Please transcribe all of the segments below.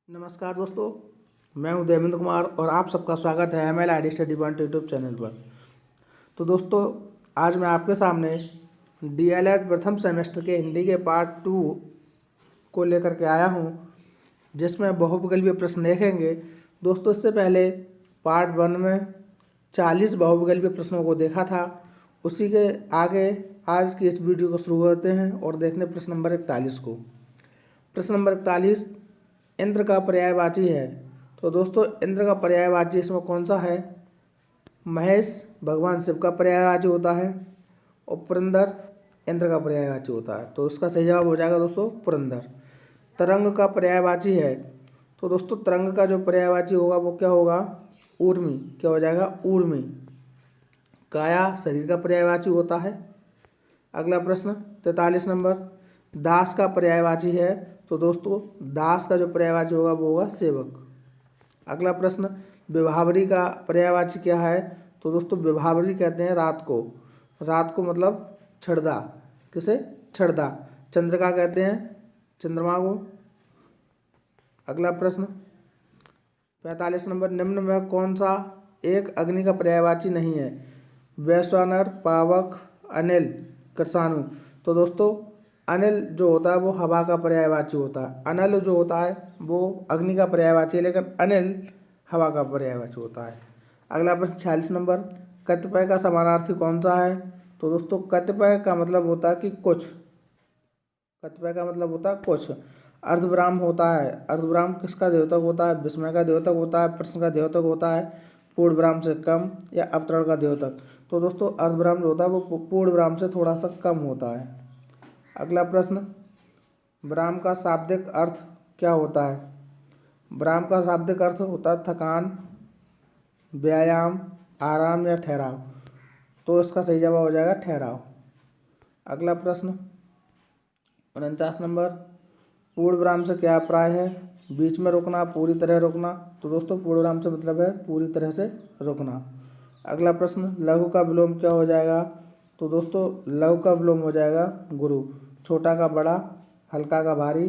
नमस्कार दोस्तों, मैं हूं देवेंद्र कुमार और आप सबका स्वागत है MLID study point YouTube channel पर। तो दोस्तों, आज मैं आपके सामने DLED प्रथम सेमेस्टर के हिंदी के पार्ट 2 को लेकर के आया हूं, जिसमें बहुविकल्पीय प्रश्न देखेंगे। दोस्तों, इससे पहले पार्ट 1 में 40 बहुविकल्पीय प्रश्नों को देखा था। उसी के आगे आज की इस वीडियो को शुरू करते हैं और देखते हैं प्रश्न नंबर 41 को। प्रश्न नंबर 41 इंद्र का पर्यायवाची है। तो दोस्तों, इंद्र का पर्यायवाची इसमें कौन सा है? महेश भगवान शिव का पर्यायवाची होता है और पुरंदर इंद्र का पर्यायवाची होता है। तो इसका सही जवाब हो जाएगा दोस्तों पुरंदर। तरंग का पर्यायवाची है। तो दोस्तों, तरंग का जो पर्यायवाची होगा वो क्या होगा? ऊर्मी। क्या हो जाएगा? ऊर्मी। काया शरीर का पर्यायवाची होता है। अगला प्रश्न 43 नंबर, दास का पर्यायवाची है। तो दोस्तों, दास का जो पर्यायवाची होगा वो होगा सेवक। अगला प्रश्न, विभावरी का पर्यायवाची क्या है? तो दोस्तों, विभावरी कहते हैं रात को। रात को मतलब छड़दा। किसे? छड़दा। चंद्रिका कहते हैं चंद्रमा को। अगला प्रश्न 45 नंबर, निम्न में कौन सा एक अग्नि का पर्यायवाची नहीं है? वैश्वानर, पावक, अनिल, कृषाणु। तो दोस्तों, अनिल जो होता है वो हवा का पर्यायवाची होता है। अनिल जो होता है वो अग्नि का पर्यायवाची है, लेकिन अनिल हवा का पर्यायवाची होता है। अगला प्रश्न 46 नंबर, कतिपय का समानार्थी कौन सा है? तो दोस्तों, कतिपय का मतलब होता है कि कुछ। कतिपय का मतलब होता है कुछ। अर्धविराम होता है। अर्धविराम किसका द्योतक होता है? विस्मय का द्योतक होता है, प्रश्न का द्योतक होता है, पूर्ण विराम से कम या अवतरण का द्योतक। तो दोस्तों, अर्धविराम जो होता है वो पूर्ण विराम से थोड़ा सा कम होता है। अगला प्रश्न, विराम का शाब्दिक अर्थ क्या होता है? विराम का शाब्दिक अर्थ होता है थकान, व्यायाम, आराम या ठहराव। तो इसका सही जवाब हो जाएगा ठहराव। अगला प्रश्न 49 नंबर, पूर्ण विराम से क्या अभिप्राय है? बीच में रुकना, पूरी तरह रुकना। तो दोस्तों, पूर्ण विराम से मतलब है पूरी तरह से रुकना। अगला प्रश्न, लघु का विलोम क्या हो जाएगा? तो दोस्तों, लघु का विलोम हो जाएगा गुरु। छोटा का बड़ा, हल्का का भारी।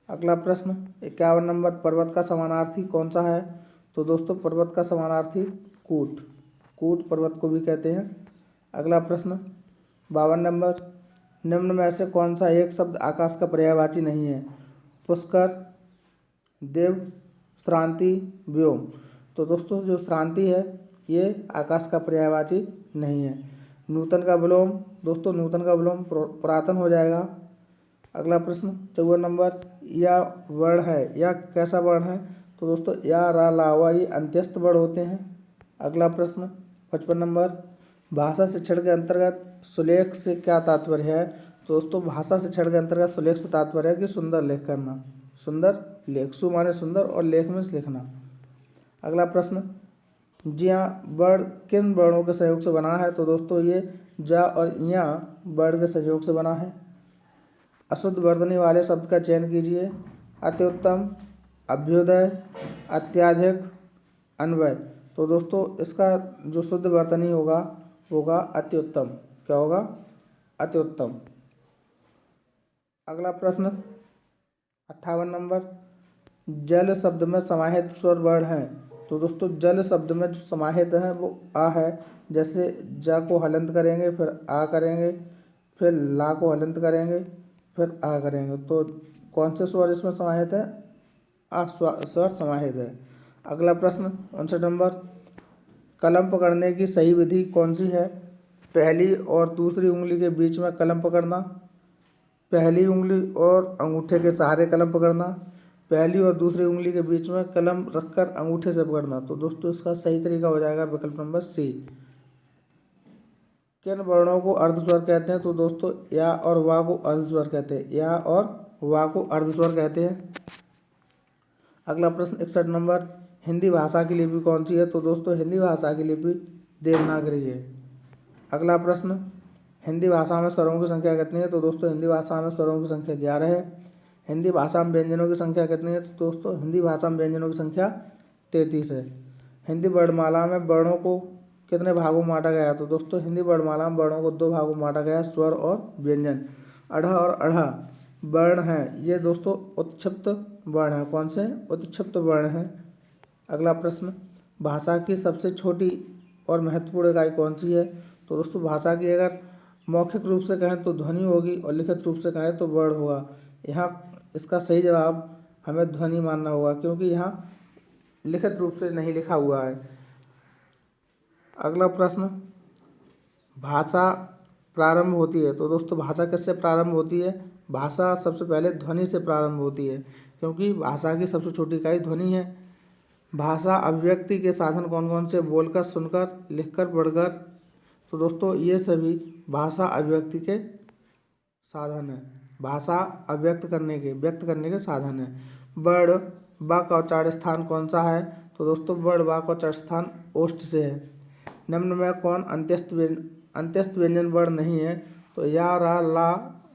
अगला प्रश्न 51 नंबर, पर्वत का समानार्थी कौन सा है? तो दोस्तों, पर्वत का समानार्थी कूट। कूट पर्वत को भी कहते हैं। अगला प्रश्न 52 नंबर, निम्न में से कौन सा एक शब्द आकाश का पर्यायवाची नहीं है? पुष्कर, देव, श्रांति, व्योम। तो दोस्तों, जो श्रांति है ये आकाश का पर्यायवाची नहीं है। नूतन का विलोम, दोस्तों नूतन का विलोम पुरातन हो जाएगा। अगला प्रश्न 54 नंबर, या वर्ण है या कैसा वर्ण है? तो दोस्तों, या, रा, ला, वा ये अंत्यस्थ वर्ण होते हैं। अगला प्रश्न 55 नंबर, भाषा शिक्षण के अंतर्गत सुलेख से क्या तात्पर्य है? तो दोस्तों, भाषा शिक्षण के अंतर्गत सुलेख से तात्पर्य है कि सुंदर लेख करना। सुंदर लेख, सु माने सुंदर और लेख में लिखना। अगला प्रश्न, जी हाँ वर्ण किन वर्णों के सहयोग से बना है? तो दोस्तों, ये जा और या वर्ण के सहयोग से बना है। अशुद्ध वर्तनी वाले शब्द का चयन कीजिए। अति उत्तम, अभ्युदय, अत्याधिक, अन्वय। तो दोस्तों, इसका जो शुद्ध वर्तनी होगा अति उत्तम। क्या होगा? अति उत्तम। अगला प्रश्न 58 नंबर, जल शब्द में समाहित स्वर वर्ण है। तो दोस्तों, जल शब्द में जो समाहित है वो आ है। जैसे जा को हलंत करेंगे, फिर आ करेंगे, फिर ला को हलंत करेंगे, फिर आ करेंगे। तो कौन से स्वर इसमें समाहित है? आ स्वर समाहित है। अगला प्रश्न 59 नंबर, कलम पकड़ने की सही विधि कौन सी है? पहली और दूसरी उंगली के बीच में कलम पकड़ना, पहली उंगली और अंगूठे के सहारे कलम पकड़ना, पहली और दूसरी उंगली के बीच में कलम रखकर अंगूठे से पकड़ना। तो दोस्तों, इसका सही तरीका हो जाएगा विकल्प नंबर सी। किन वर्णों को अर्धस्वर कहते हैं? तो दोस्तों, या और वा को अर्धस्वर कहते हैं। या और वा को अर्धस्वर कहते हैं। अगला प्रश्न 61 नंबर, हिंदी भाषा की लिपि कौन सी है? तो दोस्तों, हिंदी भाषा की लिपि देवनागरी है। अगला प्रश्न, हिंदी भाषा में स्वरों की संख्या कितनी है? तो दोस्तों, हिंदी भाषा में स्वरों की संख्या 11 है। हिंदी भाषा में व्यंजनों की संख्या कितनी है? तो दोस्तों, हिंदी भाषा में व्यंजनों की संख्या 33 है। हिंदी वर्णमाला में वर्णों को कितने भागों में बांटा गया है? तो दोस्तों, हिंदी वर्णमाला में वर्णों को 2 भागों में बांटा गया है, स्वर और व्यंजन। अढ़ और अढ़ा वर्ण हैं ये दोस्तों उत्क्षिप्त वर्ण हैं। कौन से हैं? उत्क्षिप्त वर्ण हैं। अगला प्रश्न, भाषा की सबसे छोटी और महत्वपूर्ण इकाई कौन सी है? तो दोस्तों भाषा की अगर मौखिक रूप से कहें तो ध्वनि होगी और लिखित रूप से कहें तो वर्ण होगा। यहाँ इसका सही जवाब हमें ध्वनि मानना होगा, क्योंकि यहाँ लिखित रूप से नहीं लिखा हुआ है। अगला प्रश्न, भाषा प्रारंभ होती है। तो दोस्तों भाषा किससे प्रारंभ होती है? भाषा सबसे पहले ध्वनि से प्रारंभ होती है, क्योंकि भाषा की सबसे छोटी इकाई ध्वनि है। भाषा अभिव्यक्ति के साधन कौन कौन से? बोलकर, सुनकर, लिखकर, पढ़कर। तो दोस्तों ये सभी भाषा अभिव्यक्ति के साधन हैं। भाषा व्यक्त करने के साधन हैं। वर्ण ब का उच्चारण स्थान कौन सा है? तो दोस्तों वर्ण ब का उच्चारण स्थान ओष्ठ से है। निम्न में कौन अंत्यस्थ व्यंजन वर्ण नहीं है? तो या, रा, ला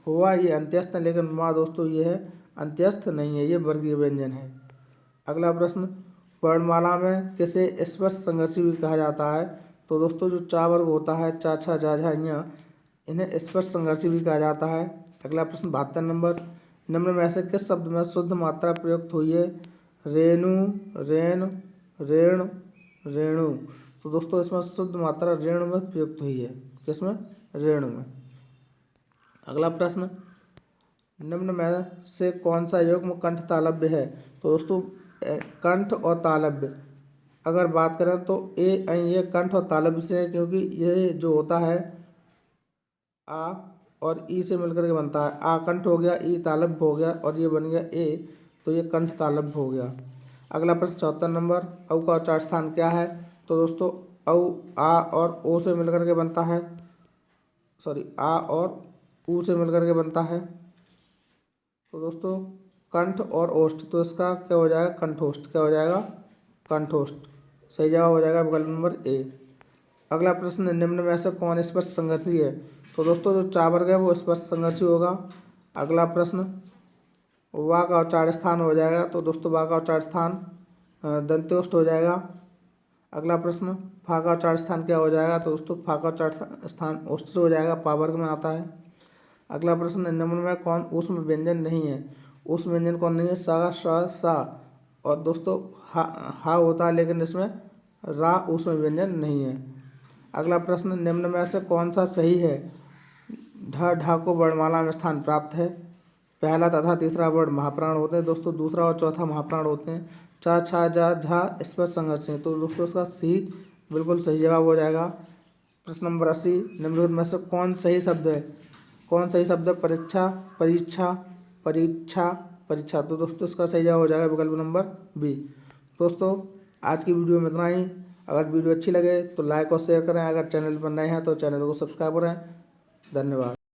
हुआ ये अंत्यस्थ है, लेकिन मा दोस्तों ये है अंत्यस्थ नहीं है, ये वर्गीय व्यंजन है। अगला प्रश्न, वर्णमाला में किसे स्पर्श संघर्षी भी कहा जाता है? तो दोस्तों जो चा वर्ग होता है, चा, छा, जा, झा, ञ, इन्हें स्पर्श संघर्षी भी कहा जाता है। अगला प्रश्न 72 नंबर, निम्न में से किस शब्द में शुद्ध मात्रा प्रयुक्त हुई है? रेणु, रेण, रेण, रेणु। तो दोस्तों इसमें शुद्ध मात्रा रेणु में प्रयुक्त हुई है। किसमें? रेणु में। अगला प्रश्न, निम्न में से कौन सा युग्म कंठ तालव्य है? तो दोस्तों कंठ और तालव्य अगर बात करें तो ये कंठ और तालव्य से है, क्योंकि ये जो होता है आ और ई से मिलकर के बनता है। आ कंठ हो गया, ई तालव्य हो गया और ये बन गया ए, तो ये कंठ तालव्य हो गया। अगला प्रश्न 74 नंबर, औ का उच्चार स्थान क्या है? तो दोस्तों औ आ और ओ से मिलकर के बनता है, आ और ऊ से मिलकर के बनता है। तो दोस्तों कंठ और ओष्ठ, तो इसका क्या हो जाएगा? कंठोष्ठ। क्या हो जाएगा? कंठोष्ठ। सही जवाब हो जाएगा विकल्प नंबर ए। अगला प्रश्न, निम्न में से कौन स्पर्श संघर्षी है? तो दोस्तों जो चा वर्ग है वो स्पर्श संघर्षी होगा। अगला प्रश्न, वा का उच्चार स्थान हो जाएगा। तो दोस्तों वा का उच्चार स्थान दंत्योष्ठ हो जाएगा। अगला प्रश्न, फा का उच्चार स्थान क्या हो जाएगा? तो दोस्तों फा का उच्चार स्थान ओष्ठ से हो जाएगा, पा वर्ग में आता है। अगला प्रश्न, निम्न में कौन ऊष्म व्यंजन नहीं है? ऊष्म व्यंजन कौन नहीं है? सा, श, सा और दोस्तों हा होता है, लेकिन इसमें रा ऊष्म व्यंजन नहीं है। अगला प्रश्न, निम्न में से कौन सा सही है? ढ, ढा को वर्णमाला में स्थान प्राप्त है। पहला तथा तीसरा वर्ण महाप्राण होते हैं दोस्तों, दूसरा और चौथा महाप्राण होते हैं। चा, छा, जा, झा स्पर्श संघर्ष है, तो दोस्तों इसका सी बिल्कुल सही जवाब हो जाएगा। प्रश्न नंबर 80, निम्नलिखित में से कौन सही शब्द है? कौन सही शब्द है? परीक्षा, परीक्षा, परीक्षा, परीक्षा। तो दोस्तों इसका सही जवाब हो जाएगा विकल्प नंबर बी। दोस्तों आज की वीडियो में इतना ही। अगर वीडियो अच्छी लगे तो लाइक और शेयर करें। अगर चैनल पर नए हैं तो चैनल को सब्सक्राइब करें। धन्यवाद।